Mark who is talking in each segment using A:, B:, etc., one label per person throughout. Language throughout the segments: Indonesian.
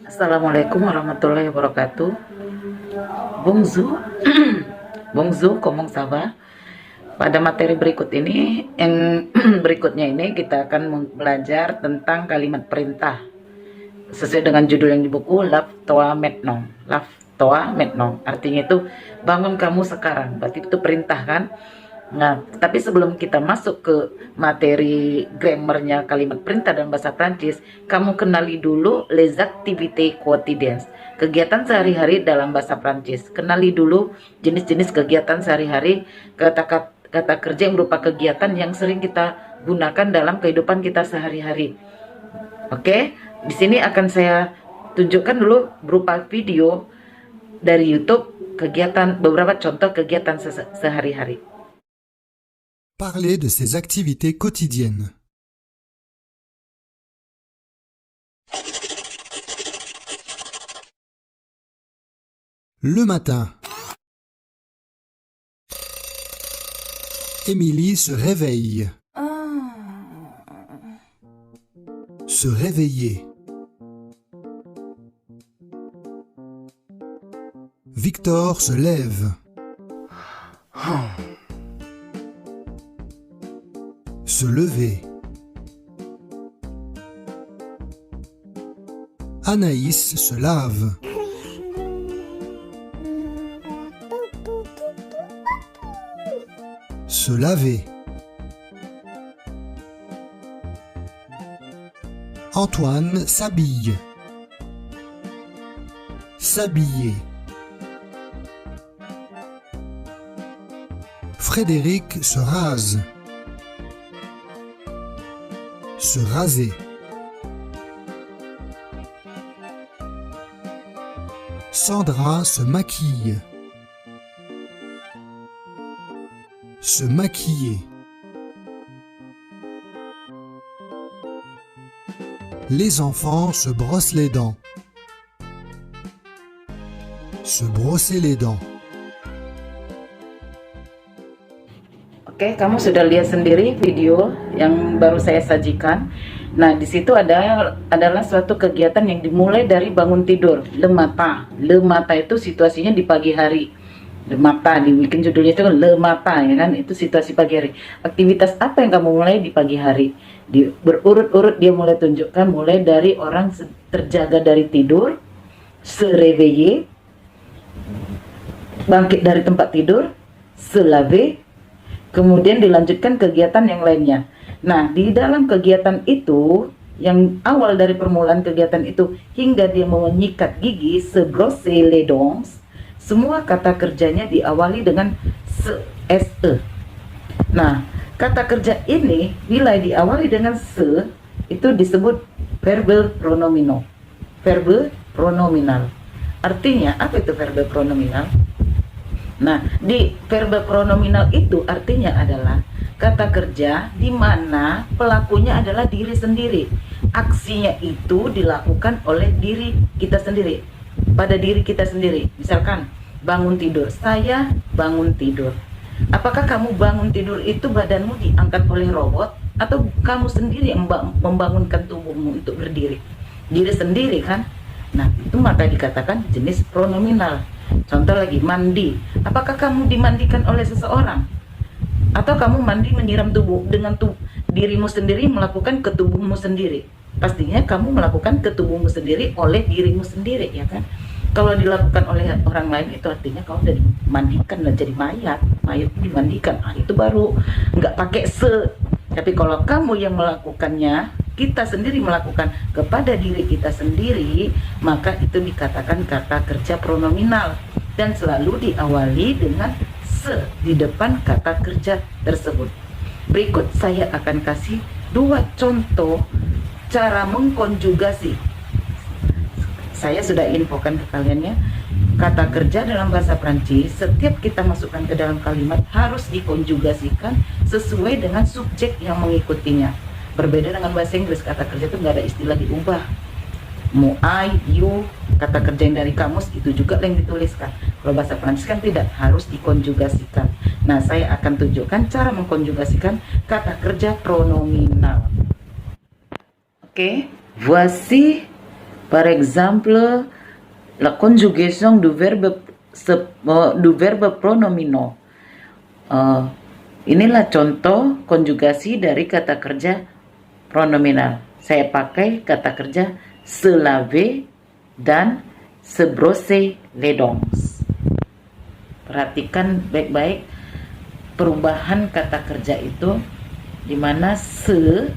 A: Assalamualaikum warahmatullahi wabarakatuh. Bonjour, bonjour, comment ça va? Pada materi berikut ini, yang berikutnya ini kita akan belajar tentang kalimat perintah sesuai dengan judul yang di buku Lave toi maintenant. Lave toi maintenant. Artinya itu bangun kamu sekarang. Berarti itu perintah kan? Nah, tapi sebelum kita masuk ke materi grammarnya kalimat perintah dalam bahasa Prancis, kamu kenali dulu les activités quotidiennes, kegiatan sehari-hari dalam bahasa Prancis. Kenali dulu jenis-jenis kegiatan sehari-hari, kata kerja yang berupa kegiatan yang sering kita gunakan dalam kehidupan kita sehari-hari. Oke, di sini akan saya tunjukkan dulu berupa video dari YouTube beberapa contoh kegiatan sehari-hari.
B: Parler de ses activités quotidiennes. Le matin. Émilie se réveille. Se réveiller. Victor se lève. Se lever. Anaïs se lave. Se laver. Antoine s'habille. S'habiller. Frédéric se rase. Se raser. Sandra se maquille. Se maquiller. Les enfants se brossent les dents. Se brosser les dents.
A: Oke, kamu sudah lihat sendiri video yang baru saya sajikan. Nah, di situ adalah suatu kegiatan yang dimulai dari bangun tidur. Le matin itu situasinya di pagi hari. Le matin, dibikin judulnya itu le matin, ya kan? Itu situasi pagi hari. Aktivitas apa yang kamu mulai di pagi hari? Berurut-urut dia mulai tunjukkan, mulai dari orang terjaga dari tidur, se réveiller, bangkit dari tempat tidur, se laver, kemudian dilanjutkan kegiatan yang lainnya. Nah, di dalam kegiatan itu, yang awal dari permulaan kegiatan itu hingga dia mau menyikat gigi, se brosser les dents, semua kata kerjanya diawali dengan se. Nah, kata kerja ini bila diawali dengan se, itu disebut verbe pronominal. Verbe pronominal. Artinya, apa itu verbe pronominal? Nah, di verbe pronominal itu artinya adalah kata kerja di mana pelakunya adalah diri sendiri. Aksinya itu dilakukan oleh diri kita sendiri, pada diri kita sendiri. Misalkan bangun tidur, saya bangun tidur. Apakah kamu bangun tidur itu badanmu diangkat oleh robot atau kamu sendiri yang membangunkan tubuhmu untuk berdiri? Diri sendiri kan? Nah, itu maka dikatakan jenis pronominal. Contoh lagi, mandi. Apakah kamu dimandikan oleh seseorang? Atau kamu mandi menyiram tubuh dengan dirimu sendiri, melakukan ke tubuhmu sendiri? Pastinya kamu melakukan ke tubuhmu sendiri oleh dirimu sendiri, ya kan? Kalau dilakukan oleh orang lain itu artinya kamu udah dimandikan dan jadi mayat dimandikan. Itu baru nggak pakai se. Tapi kalau kamu yang melakukannya, kita sendiri melakukan kepada diri kita sendiri, maka itu dikatakan kata kerja pronominal dan selalu diawali dengan se di depan kata kerja tersebut. Berikut saya akan kasih dua contoh cara mengkonjugasi. Saya sudah infokan ke kalian ya, kata kerja dalam bahasa Prancis setiap kita masukkan ke dalam kalimat harus dikonjugasikan sesuai dengan subjek yang mengikutinya. Berbeda dengan bahasa Inggris, kata kerja itu nggak ada istilah diubah. Mau I, you, kata kerja yang dari kamus itu juga yang dituliskan. Kalau bahasa Prancis kan tidak, harus dikonjugasikan. Nah, saya akan tunjukkan cara mengkonjugasikan kata kerja pronominal. Oke, voici Par exemple, la conjugation du verbe pronomino. Inilah contoh konjugasi dari kata kerja pronominal. Saya pakai kata kerja se laver dan se brosser les dents. Perhatikan baik-baik perubahan kata kerja itu, di mana se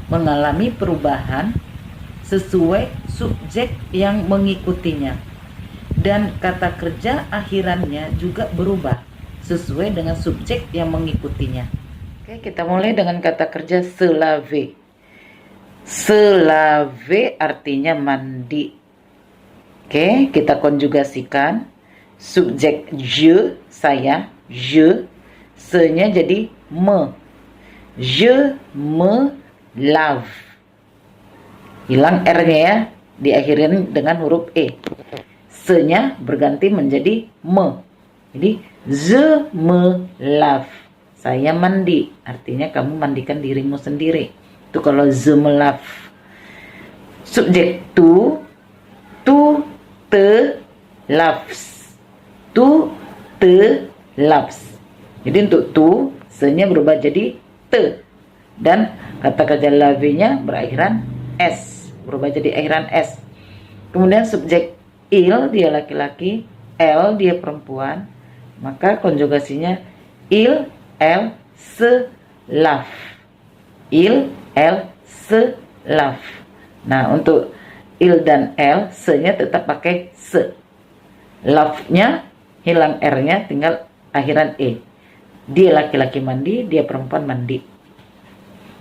A: mengalami perubahan sesuai subjek yang mengikutinya, dan kata kerja akhirannya juga berubah sesuai dengan subjek yang mengikutinya. Oke, kita mulai dengan kata kerja se laver. Se laver artinya mandi. Oke, kita konjugasikan. Subjek je, saya, je. Se-nya jadi me. Je me lave. Hilang R-nya ya, diakhirin dengan huruf E. Se-nya berganti menjadi me. Jadi, je me lave. Saya mandi. Artinya kamu mandikan dirimu sendiri. Itu kalau je me lave. Subjek tu te laves. Tu te laves. Jadi untuk tu, se-nya berubah jadi te. Dan kata kerja lave-nya berakhiran S. Berubah jadi akhiran S. Kemudian subjek il, dia laki-laki, elle, dia perempuan. Maka konjugasinya il, elle, se lave. Il, elle, se lave. Nah, untuk il dan elle, se-nya tetap pakai se. Love-nya hilang R-nya, tinggal akhiran E. Dia laki-laki mandi, dia perempuan mandi.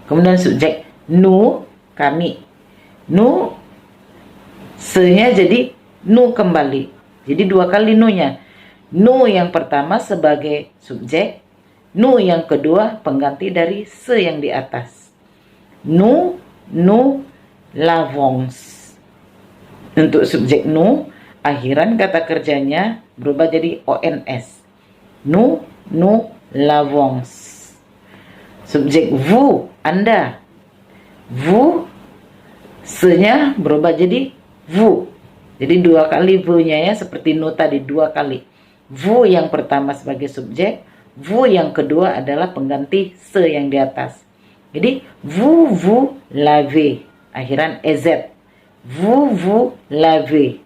A: Kemudian subjek nu, kami. Nu, se-nya jadi nu kembali. Jadi dua kali nu-nya. Nu yang pertama sebagai subjek, nu yang kedua pengganti dari se yang di atas. Nu lavons. Untuk subjek nu, akhiran kata kerjanya berubah jadi ons. Nu lavons. Subjek vous, Anda. Vous, se-nya berubah jadi vous. Jadi dua kali vous-nya ya, seperti nu tadi, dua kali. Vous yang pertama sebagai subjek, vous yang kedua adalah pengganti se yang di atas. Jadi vous lavez, akhiran ez. Vous lavez.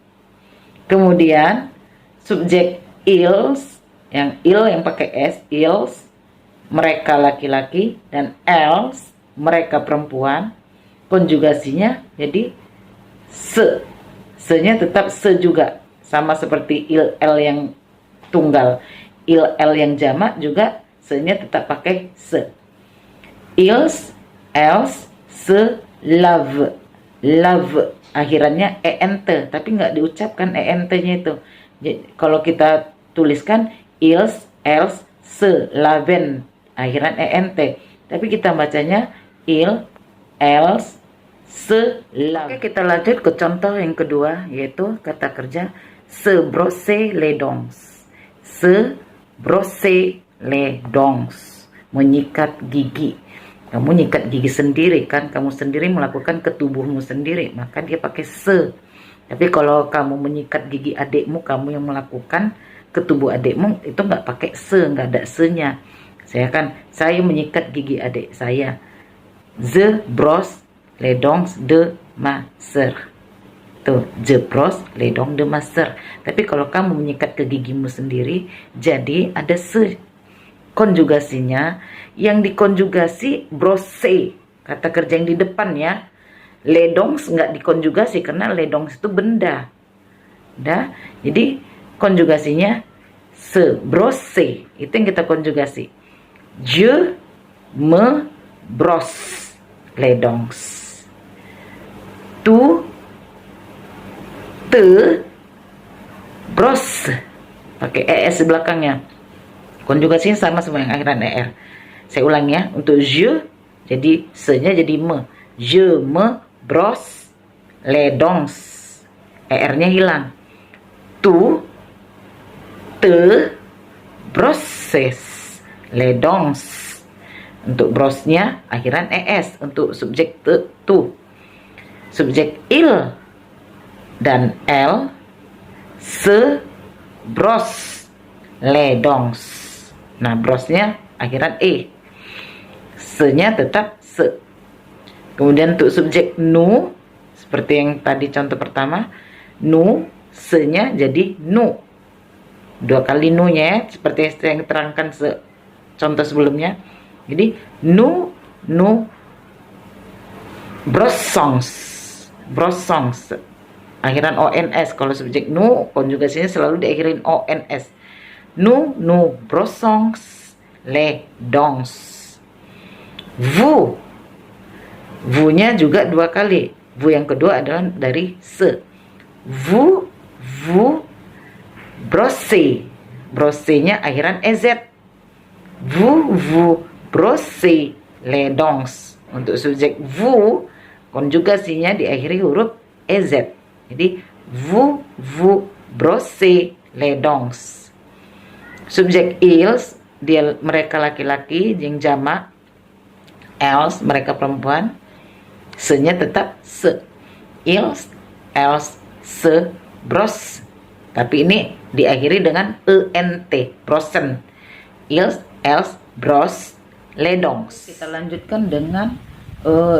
A: Kemudian subjek ils, yang pakai s, ils, mereka laki-laki, dan elles, mereka perempuan. Konjugasinya jadi se. Se-nya tetap se juga, sama seperti il, el yang tunggal. Il, el yang jamak juga se-nya tetap pakai se. Ils, elles, se lave. Lave akhirannya ent, tapi nggak diucapkan ent-nya itu. Jadi, kalau kita tuliskan ils, elles, se laven, akhiran ent. Tapi kita bacanya il, elles, se lave. Oke, kita lanjut ke contoh yang kedua, yaitu kata kerja se brosser les dents. Se brosser les dents, menyikat gigi. Kamu nyikat gigi sendiri kan, kamu sendiri melakukan ke tubuhmu sendiri, maka dia pakai se. Tapi kalau kamu menyikat gigi adikmu, kamu yang melakukan ke tubuh adikmu, itu nggak pakai se, nggak ada se-nya. Saya menyikat gigi adik saya. Je brosse les dents de ma sœur. Tuh, je brosse les dents de ma sœur. Tapi kalau kamu menyikat ke gigimu sendiri, jadi ada se. Konjugasinya yang dikonjugasi brosser, kata kerja yang di depan ya. Les dents nggak dikonjugasi karena les dents itu benda. Jadi konjugasinya se brosser, itu yang kita konjugasi. Je me brosse les dents. Tu te brosse, pakai es belakangnya. Konjugasinya sama semua yang akhiran er. Saya ulang ya. Untuk je, jadi se-nya jadi me. Je me brosse les dents. Er-nya hilang. Tu te brosses les dents. Untuk brosse-nya akhiran es. Untuk subjek tu. Subjek il, dan L, se, brosse les dents. Nah, brosnya akhiran E, se-nya tetap se. Kemudian untuk subjek nous, seperti yang tadi contoh pertama, nous, se-nya jadi nous. Dua kali nous-nya ya, seperti yang diterangkan contoh sebelumnya. Jadi nous brossons, akhiran ons. Kalau subjek nous, konjugasinya selalu diakhirin ons. Nous brossons les dents. Vous-nya juga dua kali. Vous yang kedua adalah dari se. Vous brossez-nya akhiran ez. Vous brossez les dents. Untuk subjek vous, konjugasinya diakhiri huruf ez. Jadi vous brossez les dents. Subjek ils, mereka laki-laki, yang jamak. Else, mereka perempuan. Se-nya tetap se. Ils, else, se, brosse. Tapi ini diakhiri dengan ent, brossen. Ils, else, brosse les dents. Kita lanjutkan dengan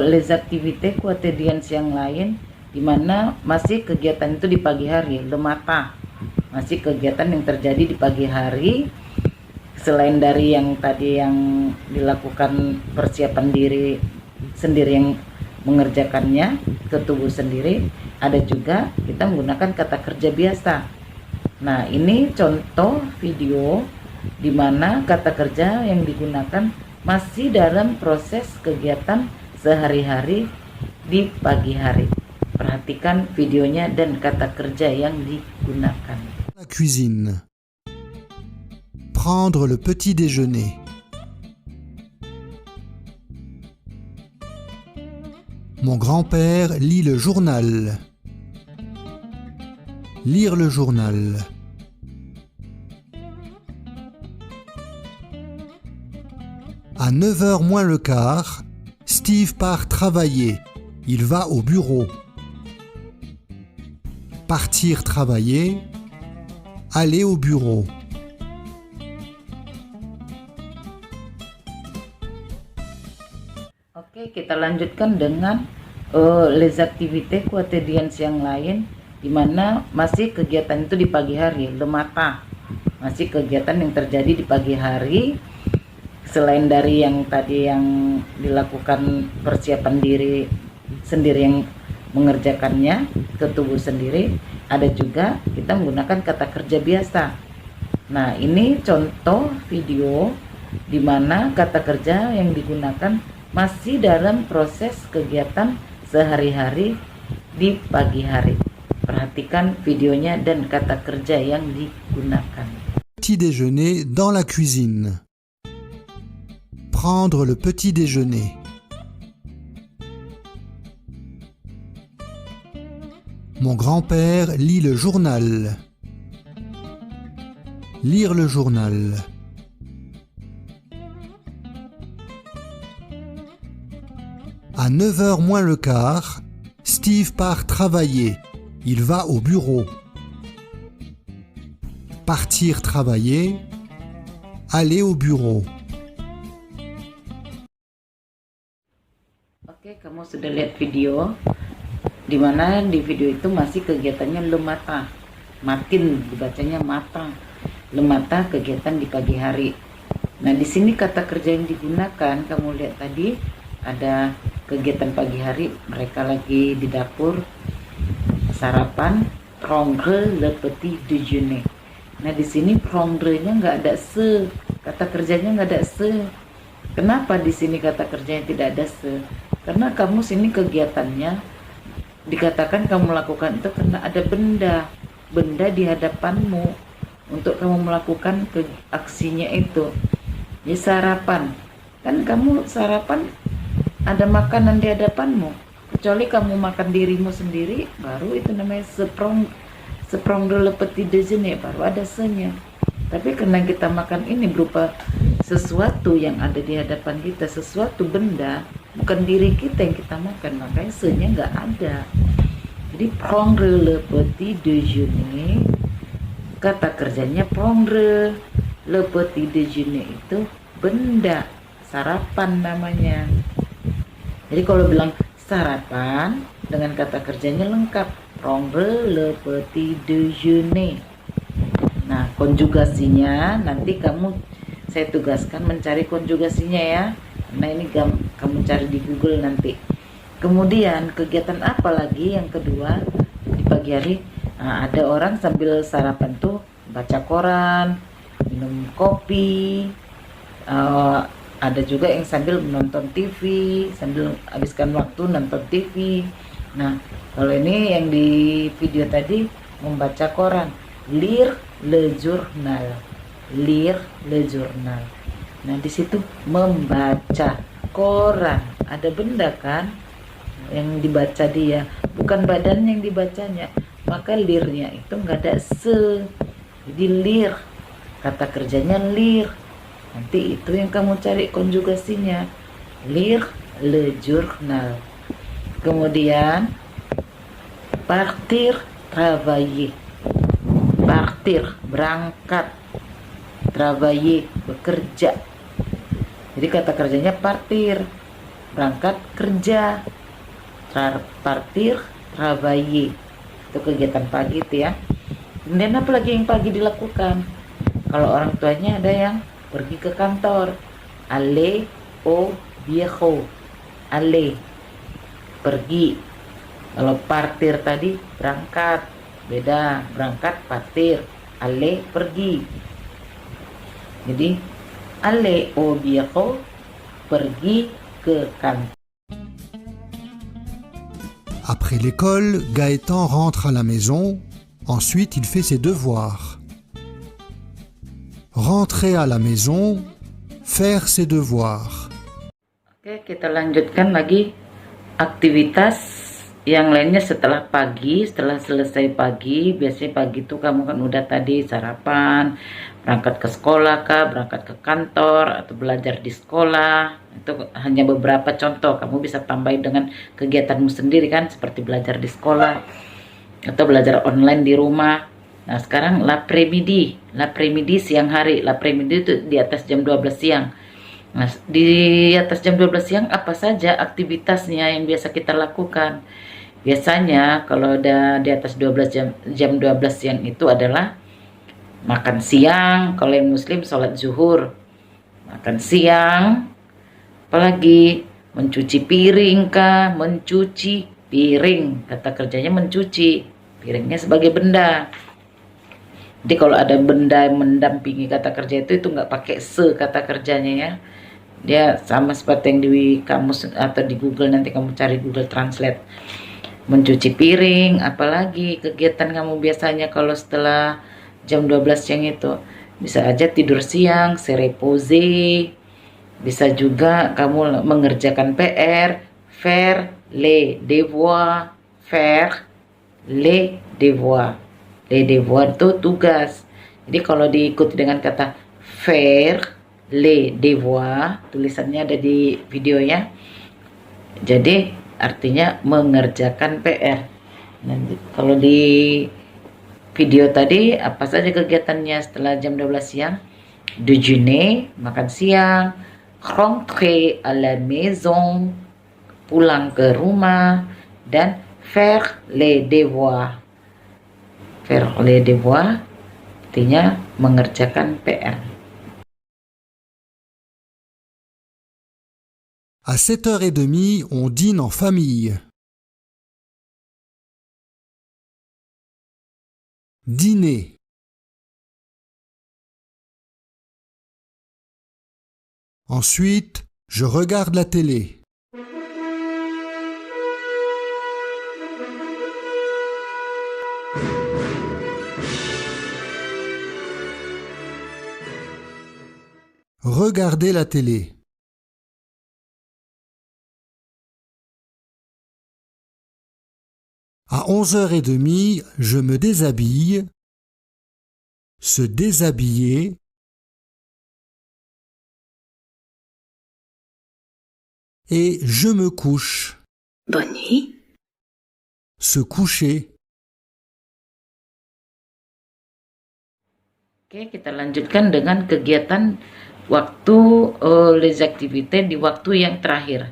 A: les activités quotidiennes yang lain, di mana masih kegiatan itu di pagi hari, le matin. Masih kegiatan yang terjadi di pagi hari, selain dari yang tadi yang dilakukan persiapan diri sendiri yang mengerjakannya ke tubuh sendiri, ada juga kita menggunakan kata kerja biasa. Nah, ini contoh video di mana kata kerja yang digunakan masih dalam proses kegiatan sehari-hari di pagi hari. Perhatikan videonya dan kata kerja yang digunakan.
B: La cuisine. Prendre le petit déjeuner. Mon grand-père lit le journal. Lire le journal. À 9h moins le quart, Steve part travailler. Il va au bureau. Partir travailler. Aller au bureau.
A: Oke, kita lanjutkan dengan les activités quotidiennes yang lain, di mana masih kegiatan itu di pagi hari, le matin. Masih kegiatan yang terjadi di pagi hari, selain dari yang tadi yang dilakukan persiapan diri sendiri yang mengerjakannya ke tubuh sendiri, ada juga kita menggunakan kata kerja biasa. Nah, ini contoh video di mana kata kerja yang digunakan masih dalam proses kegiatan sehari-hari di pagi hari. Perhatikan videonya dan kata kerja yang digunakan.
B: Petit déjeuner dans la cuisine. Prendre le petit déjeuner. Mon grand-père lit le journal. Lire le journal. À 9h moins le quart, Steve part travailler. Il va au bureau. Partir travailler. Aller au bureau.
A: Oke, kamu sudah lihat video, di mana di video itu masih kegiatannya le matin. Matin dibacanya mata. Le matin kegiatan di pagi hari. Nah, di sini kata kerja yang digunakan, kamu lihat tadi ada kegiatan pagi hari, mereka lagi di dapur sarapan, prendre le petit déjeuner. Nah, di sini prendre-nya nggak ada se, kata kerjanya nggak ada se. Kenapa di sini kata kerjanya tidak ada se? Karena kamu sini kegiatannya dikatakan kamu melakukan itu karena ada benda di hadapanmu untuk kamu melakukan aksinya itu. Di sarapan, kan kamu sarapan ada makanan di hadapanmu, kecuali kamu makan dirimu sendiri, baru itu namanya seprong le petit déjeuner, baru ada se-nya. Tapi karena kita makan ini berupa sesuatu yang ada di hadapan kita, sesuatu benda, bukan diri kita yang kita makan, makanya se-nya nggak ada. Jadi prendre le petit déjeuner, kata kerjanya prendre. Le petit déjeuner itu benda, sarapan namanya. Jadi kalau bilang sarapan dengan kata kerjanya lengkap, prendre le petit déjeuner. Nah, konjugasinya nanti saya tugaskan mencari konjugasinya ya. Nah, ini kamu cari di Google nanti. Kemudian kegiatan apa lagi yang kedua di pagi hari? Nah, ada orang sambil sarapan tuh baca koran, minum kopi, ada juga yang sambil menonton TV, sambil habiskan waktu nonton TV. Nah, kalau ini yang di video tadi membaca koran, lire le journal, lire le journal. Nah, di situ membaca koran, ada benda kan yang dibaca dia, bukan badan yang dibacanya, maka lirnya itu nggak ada se, jadi lir, kata kerjanya lir. Nanti itu yang kamu cari konjugasinya, lire le journal. Kemudian partir travailler, partir berangkat, travailler bekerja. Jadi kata kerjanya partir, berangkat kerja. Partir travailler itu kegiatan pagi itu ya. Kemudian apa lagi yang pagi dilakukan? Kalau orang tuanya ada yang pergi ke kantor, aller au bureau, aller pergi. Kalau partir tadi berangkat, beda, berangkat partir, aller pergi. Jadi aller au bureau, pergi ke kantor.
B: Après l'école, Gaëtan rentre à la maison. Ensuite, il fait ses devoirs. Rentrer à la maison, faire ses devoirs.
A: Oke, kita lanjutkan lagi aktivitas yang lainnya setelah pagi. Setelah selesai pagi, biasanya pagi itu kamu kan udah tadi sarapan, berangkat ke sekolah kah, berangkat ke kantor, atau belajar di sekolah. Itu hanya beberapa contoh, kamu bisa tambahin dengan kegiatanmu sendiri kan, seperti belajar di sekolah atau belajar online di rumah. Nah, sekarang l'après-midi siang hari. L'après-midi itu di atas jam 12 siang. Nah, di atas jam 12 siang apa saja aktivitasnya yang biasa kita lakukan? Biasanya kalau udah di atas 12 jam 12 siang itu adalah makan siang. Kalau yang muslim sholat zuhur, makan siang. Apalagi mencuci piring kah, mencuci piring, kata kerjanya mencuci, piringnya sebagai benda. Jadi kalau ada benda yang mendampingi kata kerja itu nggak pakai se kata kerjanya ya. Dia sama seperti yang di kamus atau di Google, nanti kamu cari Google Translate. Mencuci piring, apalagi kegiatan kamu biasanya kalau setelah jam 12 siang itu. Bisa aja tidur siang, se reposer. Bisa juga kamu mengerjakan PR, faire les devoirs, faire les devoirs. Les devoirs itu tugas. Jadi kalau diikuti dengan kata faire les devoirs, tulisannya ada di videonya. Jadi artinya mengerjakan PR. Nanti kalau di video tadi apa saja kegiatannya setelah jam 12 siang? Déjeuner, makan siang, rentrer à la maison, pulang ke rumah, dan faire les devoirs. Faire les devoirs artinya mengerjakan PR.
B: À 7h30, on dîne en famille. Dîner. Ensuite, je regarde la télé. Regarder la télé. À 11h30, je me déshabille. Se déshabiller. Et je me couche.
C: Bonne nuit.
B: se coucher,
A: Oke, kita lanjutkan dengan kegiatan waktu les activités di waktu yang terakhir.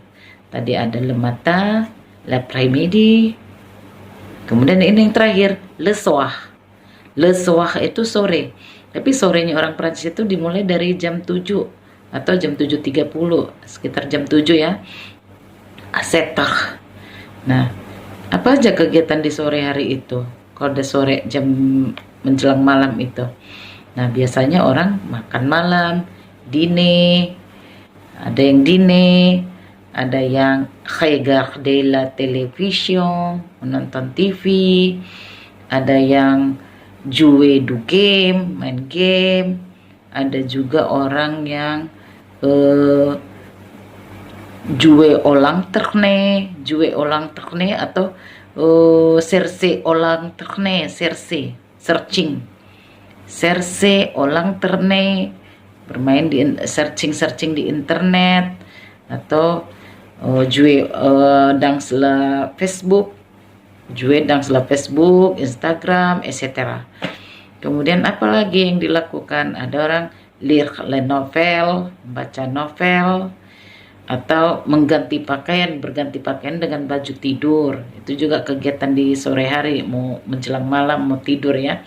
A: Tadi ada le matin, l'après-midi. Kemudian ini yang terakhir, le soir. Le soir itu sore. Tapi sorenya orang Prancis itu dimulai dari jam 7 atau jam 7.30, sekitar jam 7 ya. À 7h. Nah, apa aja kegiatan di sore hari itu? Kalau udah sore jam menjelang malam itu. Nah, biasanya orang makan malam, dine, ada yang dine, ada yang regarder la télévision, menonton TV, ada yang jouer du game, main game, ada juga orang yang jouer au lanterne atau chercher au lanterne, searching au lanterne, bermain di searching di internet, atau jouer dans la Facebook, Instagram, etc. Kemudian apa lagi yang dilakukan? Ada orang lire les novel, baca novel, atau berganti pakaian dengan baju tidur. Itu juga kegiatan di sore hari, mau menjelang malam, mau tidur ya.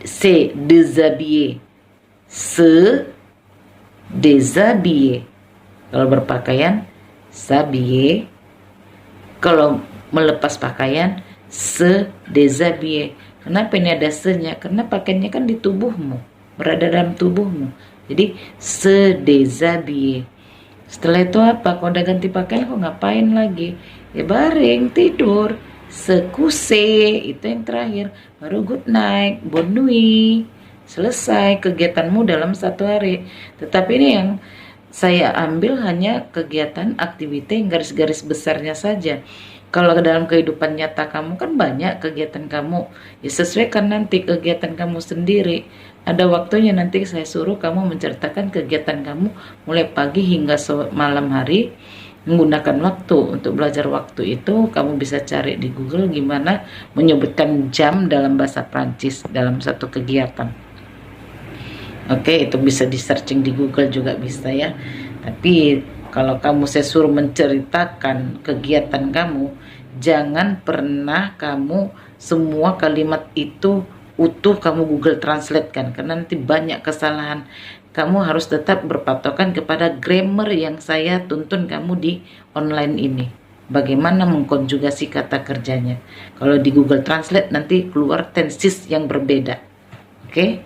A: Se déshabiller. Kalau berpakaian, s'habiller. Kalau melepas pakaian, se déshabiller. Kenapa ini ada se-nya? Karena pakaiannya kan di tubuhmu, berada dalam tubuhmu. Jadi se déshabiller. Setelah itu apa? Kalau udah ganti pakaian, kok ngapain lagi? Ya baring, tidur. Se coucher, itu yang terakhir. Baru good night, bonne nuit. Selesai kegiatanmu dalam satu hari. Tetapi ini yang saya ambil hanya kegiatan aktivitas yang garis-garis besarnya saja. Kalau dalam kehidupan nyata kamu kan banyak kegiatan kamu. Ya sesuaikan nanti kegiatan kamu sendiri. Ada waktunya nanti saya suruh kamu menceritakan kegiatan kamu mulai pagi hingga malam hari. Menggunakan waktu untuk belajar waktu itu kamu bisa cari di Google gimana menyebutkan jam dalam bahasa Prancis dalam satu kegiatan. Oke, itu bisa di searching di Google juga bisa ya. Tapi kalau kamu saya suruh menceritakan kegiatan kamu, jangan pernah kamu semua kalimat itu utuh kamu Google Translate kan, karena nanti banyak kesalahan. Kamu harus tetap berpatokan kepada grammar yang saya tuntun kamu di online ini. Bagaimana mengkonjugasi kata kerjanya. Kalau di Google Translate nanti keluar tenses yang berbeda. Oke?